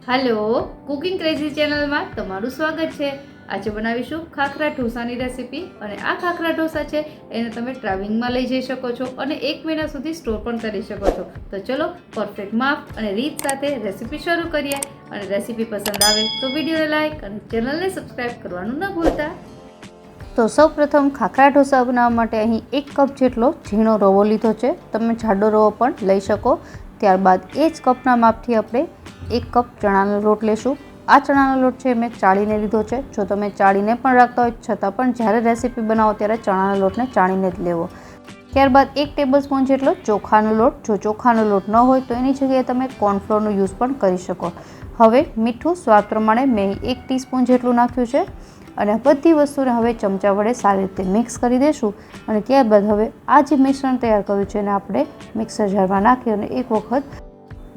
Hello cooking crazy channel में तमारू स्वागत है। आज बनावीशुं खाखरा ढोसानी रेसिपी और आ खाखरा ढोसा है एने तमे ट्रावेलिंग में लई जई शको छो और 1 महीना सुधी स्टोर पण करी शको छो। तो चलो परफेक्ट माप और रीत साथे रेसिपी शुरू करिए। और रेसिपी पसंद आवे तो वीडियो ने लाइक और चैनल ने सब्सक्राइब करवानुं न भूलता। तो सौ प्रथम खाखरा ढोसा बनाववा माटे अहीं 1 कप जेटलो झीणो रवो लीधो छे। तमे जाडो रवो पण लई शको। त्यारबाद ए ज कपना मापथी आपणे 1 कप चणानो लोट लेशुं। आ चणानो लोट छे मैं चाळीने लीधो छे। जो तमे चाळीने पण राखता हो छतां पण ज्यारे रेसिपी बनावो त्यारे चणाना लोटने चाळीने ज लेवो। त्यारबाद 1 टेबलस्पून जेटलो ચોખાનો लोट। जो ચોખાનો लोट न होय तो एनी जग्याए तमे कॉर्नफ्लोरनो यूज पण करी शको। हवे मीठुं स्वाद प्रमाणे मैं 1 टीस्पून जेटલું नाख्युं छे અને બધી વસ્તુને હવે ચમચા વડે સારી રીતે મિક્સ કરી દેશું। અને ત્યારબાદ હવે આ જે મિશ્રણ તૈયાર કર્યું છે એને આપણે મિક્સર જારમાં નાખી અને એક વખત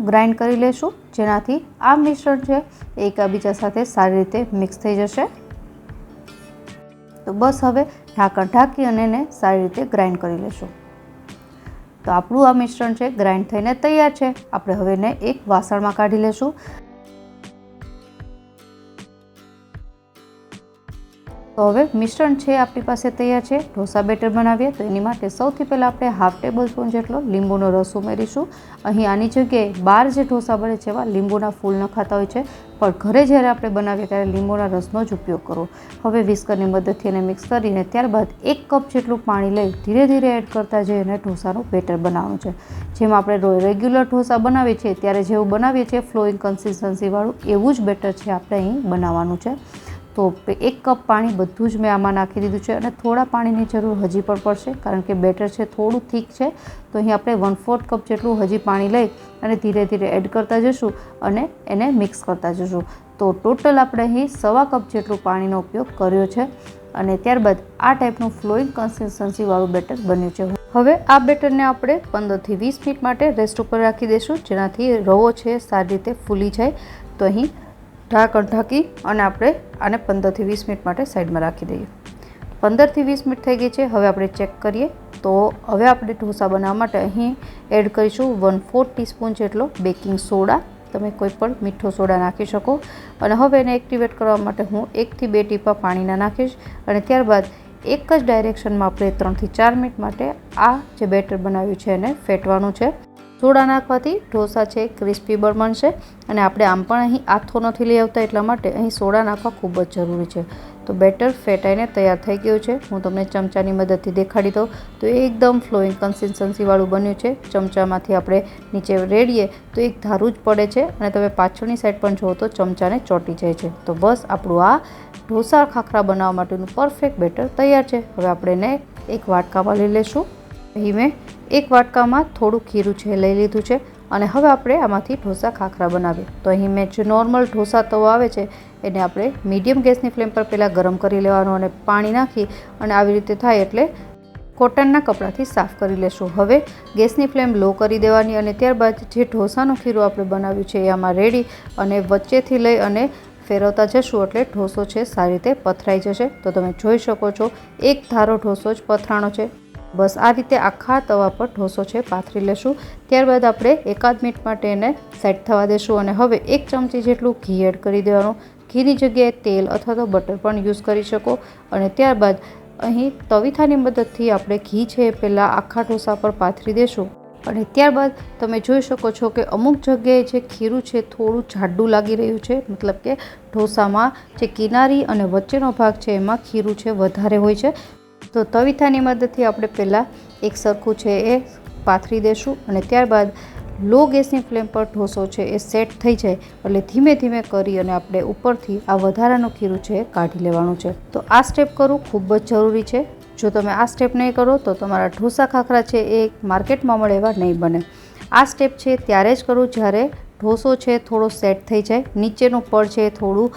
ગ્રાઇન્ડ કરી લેશું, જેનાથી આ મિશ્રણ છે એકબીજા સાથે સારી રીતે મિક્સ થઈ જશે। તો બસ હવે ઢાંકણ ઢાંકી અને એને સારી રીતે ગ્રાઇન્ડ કરી લેશું। તો આપણું આ મિશ્રણ છે ગ્રાઇન્ડ થઈને તૈયાર છે। આપણે હવે એને એક વાસણમાં કાઢી લેશું। तो हवे मिश्रण है अपनी पास तैयार है। ढोसा बेटर बनावीए तो एनी माटे सौथी पहला आपणे हाफ टेबल स्पून जेटलो લીંબુનો रस उमेरीशुं। अहीं आनी जग्याए बार जे ढोसा बने छे एवा લીંબુના फूल न खाता होय छे, पण घरे ज्यारे आपणे बनावीए त्यारे લીંબુના रसनो ज उपयोग करवो। हवे विस्करनी मददथी एने मिक्स करीने त्यारबाद 1 कप जेटલું पाणी लई धीरे धीरे एड करता जईने ढोसानुं बेटर बनाववानुं छे। जेम आपणे रेग्युलर ढोसा बनावीए छीए त्यारे जेवुं बनावीए छीए फ्लोइंग कन्सिस्टन्सी वाळुं एवुं ज बेटर छे आपणे અહીં बनाववानुं छे। तो 1 कप पाणी बधुं ज मैं आमां नाखी दीधुं छे अने थोड़ा पाणीनी जरूर हजी पण पड़शे कारण के बेटर छे थोड़ुं थीक छे। तो अहीं आपणे 1/4 कप जेटલું हजी पाणी लई अने धीरे धीरे एड करता जशुं अने एने मिक्स करता जशुं। तो टोटल आपणे અહીં 1/4 कप जेटલું पाणीनो उपयोग कर्यो छे अने त्यारबाद आ टाइपनुं फ्लोइंग कन्सिस्टन्सी वाळुं बेटर बन्युं छे। हवे आ बेटरने आपणे 15 થી 20 मिनिट माटे रेस्ट उपर राखी देशुं, जेनाथी रवो छे सारी रीते फूली जाय। तो અહીં ढांकण ढांकी અને આપણે આને 15 થી 20 મિનિટ માટે સાઈડમાં રાખી દઈએ। 15 થી 20 મિનિટ થઈ ગઈ છે। હવે આપણે ચેક કરીએ તો હવે આપણે ઢોસા બનાવવા માટે અહીં એડ કરીશું 1/4 ટીસ્પૂન જેટલો બેકિંગ સોડા। તમે કોઈ પણ મીઠો સોડા નાખી શકો। અને હવે એને એક્ટિવેટ કરવા માટે હું 1 થી 2 ટીપા પાણીના નાખીશ અને ત્યારબાદ એક જ ડાયરેક્શનમાં આપણે 3 થી 4 મિનિટ માટે આ જે બેટર બનાવ્યું છે એને ફેટવાનું છે। सोडा नाखवाथी ढोसा है क्रिस्पी बनशे अने आपणे आम पण अहीं आथो नथी लई आवता एटला माटे अहीं सोडा नाखवा खूब ज जरूरी है। तो बेटर फेटाईने तैयार थई गयुं छे। हूँ तमने चमचानी मददथी देखाड़ी दऊं तो एकदम फ्लोइंग कन्सिस्टन्सी वाळुं बन्युं छे। चमचामांथी आपणे नीचे रेड़ीए तो एक धारू ज पड़े छे अने तमे पाछळनी साइड पण जोओ तो चमचाने ચોંટી જાય છે। तो बस આપણું आ ढोसा खाखरा बनाववा माटेनुं परफेक्ट बेटर तैयार है। हवे आपणे एने एक वाटकामां लई लेशुं। અહીં મેં એક વાટકામાં થોડું ખીરું છે લઈ લીધું છે અને હવે આપણે આમાંથી ઢોસા ખાખરા બનાવીએ। તો અહીં મેં જે નોર્મલ ઢોસા તવો આવે છે એને આપણે મીડિયમ ગેસની ફ્લેમ પર પહેલાં ગરમ કરી લેવાનો અને પાણી નાખી અને આવી રીતે થાય એટલે કોટનના કપડાથી સાફ કરી લેશું। હવે ગેસની ફ્લેમ લો કરી દેવાની અને ત્યારબાદ જે ઢોસાનું ખીરું આપણે બનાવ્યું છે એ આમાં રેડી અને વચ્ચેથી લઈ અને ફેરવતા જશું એટલે ઢોસો છે સારી રીતે પથરાઈ જશે। તો તમે જોઈ શકો છો એક ધારો ઢોસો જ પથરાણો છે। बस आ रीते आखा तवा पर ढोसो है पाथरी लेशुं। त्यारबाद आपणे एकाद मिनिट माटे एने सेट थवा देशुं अने हवे 1 चमची जेटલું घी एड करी देवानुं। घीनी जग्याए तेल अथवा तो बटर पण यूज करी शको। अने त्यारबाद અહીં તવીથાની મદદથી આપણે ઘી છે પહેલાં આખા ઢોસા પર પાથરી દેશું અને ત્યારબાદ તમે જોઈ શકો છો કે અમુક જગ્યાએ જે ખીરું છે થોડું જાડું લાગી રહ્યું છે, મતલબ કે ઢોસામાં જે કિનારી અને વચ્ચેનો ભાગ છે એમાં ખીરું છે વધારે હોય છે। तो तवीथानी मददथी आपणे पहला एक सरखुं छे ए पाथरी देशुं अने त्यारबाद लो गैसनी फ्लेम पर ढोसो छे ए सेट थई जाय એટલે धीमे धीमे करी अने आपणे उपरथी आ વધારાનું ખીરું છે કાઢી લેવાનું છે। तो आ स्टेप करવું खूब ज जरूरी છે। जो તમે આ સ્ટેપ નહીં કરો તો તમારા ઢોસા ખાખરા છે એ માર્કેટમાં મળે એવા નહીં બને। આ સ્ટેપ છે ત્યારે જ કરવું જ્યારે ઢોસો છે થોડો સેટ થઈ જાય, નીચેનું પડ છે થોડું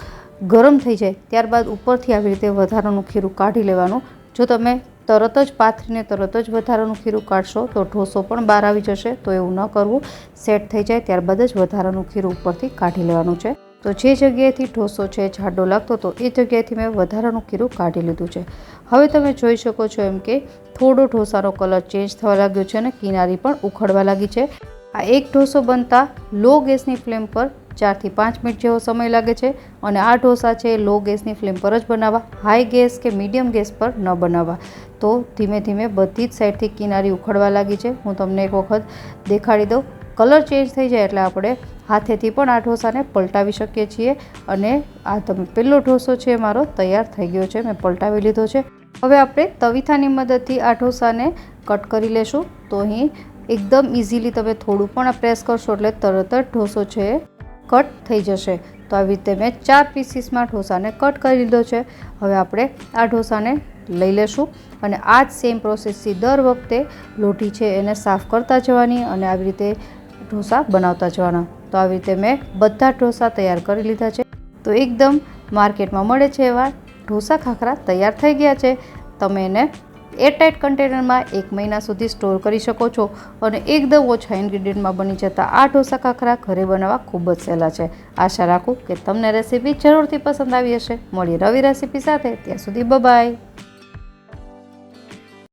ગરમ થઈ જાય, ત્યારબાદ ઉપરથી આવી રીતે વધારાનું ખીરું કાઢી લેવાનું। जो तमे तरत ज पाथरीने तरत ज वधारानुं खीरुं काढशो तो ढोसो पण बहार आवी जशे। तो एवुं न करवुं। सेट थई जाय त्यारबाद ज वधारानुं खीरुं उपरथी काढी लेवानुं छे। तो जे जग्याएथी ढोसो छे जाडो लागतो तो ए जग्याएथी मैं वधारानुं खीरुं काढी लीधुं छे। हवे तमे जोई शको छो एम के थोड़ो ढोसानो कलर चेन्ज थवा लाग्यो छे अने किनारी पण उखड़वा लागी छे। आ एक ढोसो बनता लो गैसनी फ्लेम पर 4 થી 5 મિનિટ જેવો સમય લાગે છે અને આ ઢોસા છે લો ગેસની ફ્લેમ પર જ બનાવવા, હાઈ ગેસ કે મીડિયમ ગેસ પર ન બનાવવા. તો ધીમે ધીમે બધી જ સાઈડથી કિનારી ઉખડવા લાગી છે. હું તમને એક વખત દેખાડી દઉં. કલર ચેન્જ થઈ જાય એટલે આપણે હાથેથી પણ આ ઢોસાને પલટાવી શકીએ છીએ. અને આ તમે પહેલો ઢોસો છે મારો તૈયાર થઈ ગયો છે, મેં પલટાવી લીધો છે. હવે આપણે તવીથાની મદદથી આ ઢોસાને કટ કરી લેશું. તો અહીં એકદમ ઇઝીલી તમે થોડું પણ પ્રેસ કરશો એટલે તરત જ ઢોસો છે કટ થઈ જશે. તો આવી રીતે મેં 4 પીસીસમાં ઢોસાને કટ કરી લીધો છે. હવે આપણે આ ઢોસાને લઈ લેશું અને આ જ સેમ પ્રોસેસથી દર વખતે લોટી છે એને સાફ કરતા જવાની અને આવી રીતે ઢોસા બનાવતા જવાના. તો આવી રીતે મેં બધા ઢોસા તૈયાર કરી લીધા છે. તો એકદમ માર્કેટમાં મળે છે એવા ઢોસા ખાખરા તૈયાર થઈ ગયા છે. તમે એને એરટાઇટ કન્ટેનરમાં 1 મહિના સુધી સ્ટોર કરી શકો છો અને એકદમ ઓછા ઇન્ગ્રીડિયન્ટમાં બની જતા આ ઢોસા ખાખરા ઘરે બનાવવા ખૂબ જ સહેલા છે. આશા રાખું કે તમને રેસીપી જરૂરથી પસંદ આવી હશે. મળીએ નવી રેસીપી સાથે. ત્યાં સુધી બાય.